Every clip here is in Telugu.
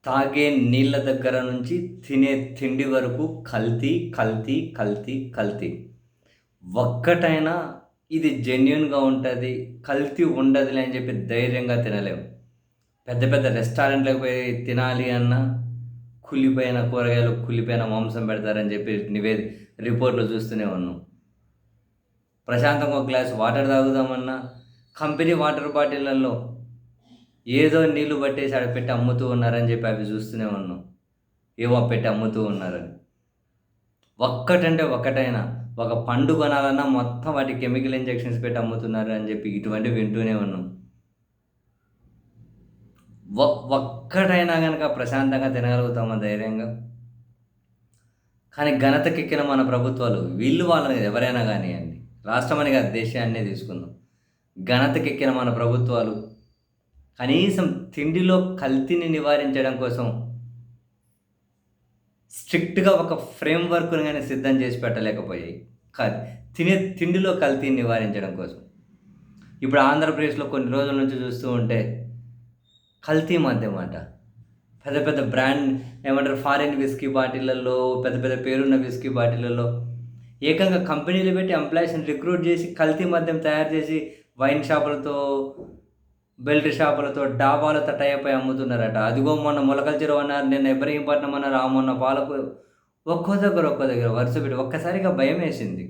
తాగే నీళ్ళ దగ్గర నుంచి తినే తిండి వరకు కల్తీ, కల్తీ, కల్తీ, కల్తీ. ఒక్కటైనా ఇది జెన్యూన్‌గా ఉంటది. కల్తీ ఉండదులే అని చెప్పి ధైర్యంగా తినలేము. పెద్ద పెద్ద రెస్టారెంట్‌లకు పోయి తినాలి అన్నా, కుళ్ళిపోయిన కూరగాయలు, కుళ్ళిపోయిన మాంసం పెడతారని చెప్పి రిపోర్ట్‌లు చూస్తూనే ఉన్నాం. ప్రశాంతంగా ఒక గ్లాస్ వాటర్ తాగుదామన్నా, కంపెనీ వాటర్ బాటిళ్ళల్లో ఏదో నీళ్లు పట్టేసి ఆడ పెట్టి అమ్ముతూ ఉన్నారని చెప్పి అవి చూస్తూనే ఉన్నాం. ఏవో పెట్టి అమ్ముతూ ఉన్నారని. ఒక్కటంటే ఒక్కటైనా ఒక పండు కొనాలన్నా మొత్తం వాటికి కెమికల్ ఇంజెక్షన్స్ పెట్టి అమ్ముతున్నారు అని చెప్పి ఇటువంటివి వింటూనే ఉన్నాం. ఒక్కటైనా గనక ప్రశాంతంగా తినగలుగుతామా ధైర్యంగా? కానీ ఘనతకెక్కిన మన ప్రభుత్వాలు వీళ్ళు వాళ్ళని ఎవరైనా గానియండి. రాష్ట్రమని కాదు దేశాన్నే తీసుకుందాం. ఘనతకెక్కిన మన ప్రభుత్వాలు కనీసం తిండిలో కల్తీని నివారించడం కోసం స్ట్రిక్ట్‌గా ఒక ఫ్రేమ్‌వర్క్‌ని గాని సిద్ధం చేసి పెట్టలేకపోయాయి. కాదు. తిండిలో కల్తీని నివారించడం కోసం. ఇప్పుడు ఆంధ్రప్రదేశ్‌లో కొన్ని రోజుల నుంచి చూస్తూ ఉంటే కల్తీ మద్యమట. పెద్ద పెద్ద బ్రాండ్ ఏమంటారు ఫారిన్ విస్కీ బాటిళ్ళల్లో పెద్ద పెద్ద పేరున్న విస్కీ బాటిళ్ళల్లో ఏకంగా కంపెనీలు పెట్టి ఎంప్లాయీస్‌ని రిక్రూట్ చేసి కల్తీ మద్యం తయారు చేసి వైన్ షాపులతో, బెల్ట్ షాపులతో, డాబాలతో టై అప్ అయి అమ్ముతున్నారట. అదిగో మొన్న మొలకల చెరువు అన్నారు, నిన్న ఇబ్రహీంపట్నం అన్నారు, మొన్న పాలకు ఒక్కో దగ్గర వరుస పెట్టి ఒక్కసారిగా భయమేసింది.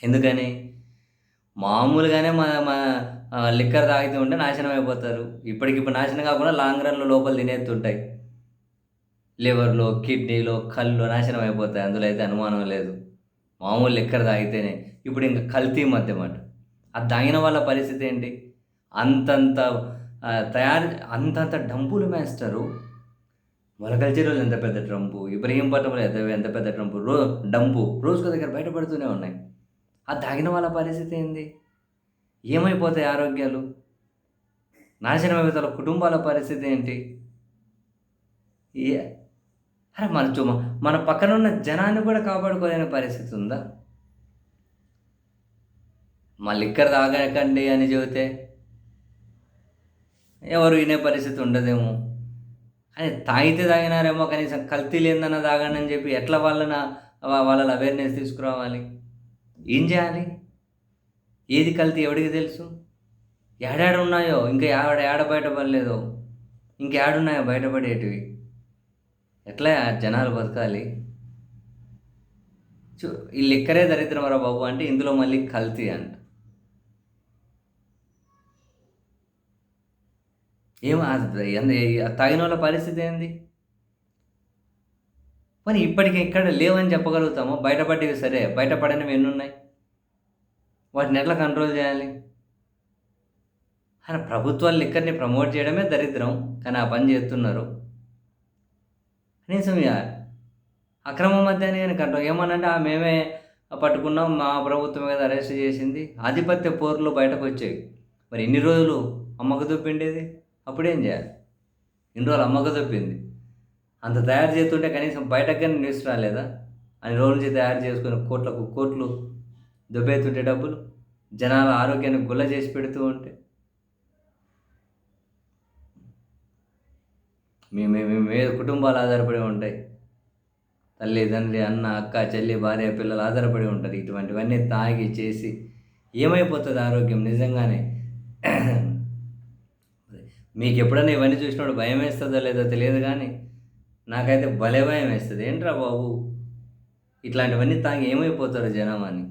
ఎందుకని? మామూలుగానే మన మన లిక్కర్ తాగుతూ ఉంటే నాశనం అయిపోతారు. ఇప్పటికిప్పుడు నాశనం కాకుండా లాంగ్ రన్‌లో లోపల తినేత్తుంటాయి. లివర్‌లో, కిడ్నీలో, కళ్ళు నాశనం అయిపోతాయి. అందులో అయితే అనుమానం లేదు. మామూలు లిక్కర్ తాగితేనే. ఇప్పుడు ఇంక కల్తీ మద్యమట. అది తాగిన వాళ్ళ పరిస్థితి ఏంటి? అంతంత అంతంత డంపులు మేస్టరు. మొలకల చెరువులో ఎంత పెద్ద డ్రంపు, ఇబ్రహీంపట్నంలో ఎంత పెద్ద డంపు రోజుకో దగ్గర బయటపడుతూనే ఉన్నాయి. అది తాగిన వాళ్ళ పరిస్థితి ఏంది? ఏమైపోతాయి ఆరోగ్యాలు? నాశనం అయిపోతారు కుటుంబాల పరిస్థితి ఏంటి? ఏ అరే మన పక్కనున్న జనాన్ని కూడా కాపాడుకోలేని పరిస్థితి ఉందా? లిక్కర్ తాగకండి అని చెబితే ఎవరు వినే పరిస్థితి ఉండదేమో. అని తాగితే తాగినారేమో కనీసం కల్తీ లేనిదన్నా తాగండి అని చెప్పి ఎట్లా వాళ్ళలో అవేర్‌నెస్ తీసుకురావాలి? ఏం చేయాలి? ఏది కల్తీ ఎవడికి తెలుసు? ఏడాడున్నాయో ఇంకా ఏడ బయటపడలేదో. ఇంకేడున్నాయో బయటపడేటివి. ఎట్లా జనాలు బతకాలి? ఈ లిక్కరే దరిద్రమరా బాబు అంటే ఇందులో మళ్ళీ కల్తీ అంట. తాగినోళ్ళ పరిస్థితి ఏంది? పోనీ ఇప్పటికి ఎక్కడ లేవని చెప్పగలుగుతామా? బయటపడ్డవి సరే, బయటపడనివి ఎన్నున్నాయి? వాటిని ఎట్లా కంట్రోల్ చేయాలి? ప్రభుత్వాలు లిక్కర్‌ని ప్రమోట్ చేయడమే దరిద్రం. కానీ ఆ పని చేస్తున్నారు. కనీసం అక్రమ మద్యాన్ని గాని ఏమనంటే మేమే పట్టుకున్నాం, మా ప్రభుత్వమే కదా అరెస్ట్ చేసింది. ఆధిపత్య పోరులు బయటకొచ్చాయి. మరి ఇన్ని రోజులు అమ్మకు దొప్పిండేది? అప్పుడేం చేయాలి? ఇన్ని రోజులు అమ్మకు దొప్పింది. అంత తయారు చేస్తుంటే కనీసం బయటకు గాని న్యూస్ రాలేదా? అన్ని రోజుల నుంచి తయారు చేసుకొని కోట్లకు కోట్లు దొబ్బేతుంటే డబ్బులు, జనాల ఆరోగ్యాన్ని గుల్ల చేసి పెడుతూ ఉంటే. మీద కుటుంబాలు ఆధారపడి ఉంటాయి. తల్లి, తండ్రి, అన్న, అక్క, చెల్లి, భార్య, పిల్లలు ఆధారపడి ఉంటారు. ఇటువంటివన్నీ తాగి చేసి ఏమైపోతుంది ఆరోగ్యం నిజంగానే. మీకు ఎప్పుడైనా ఇవన్నీ చూసినప్పుడు భయం వేస్తుందో లేదో తెలియదు కానీ నాకైతే భలే భయం వేస్తుంది. ఏంట్రా బాబు ఇట్లాంటివన్నీ తాగి ఏమైపోతారు జనం అని.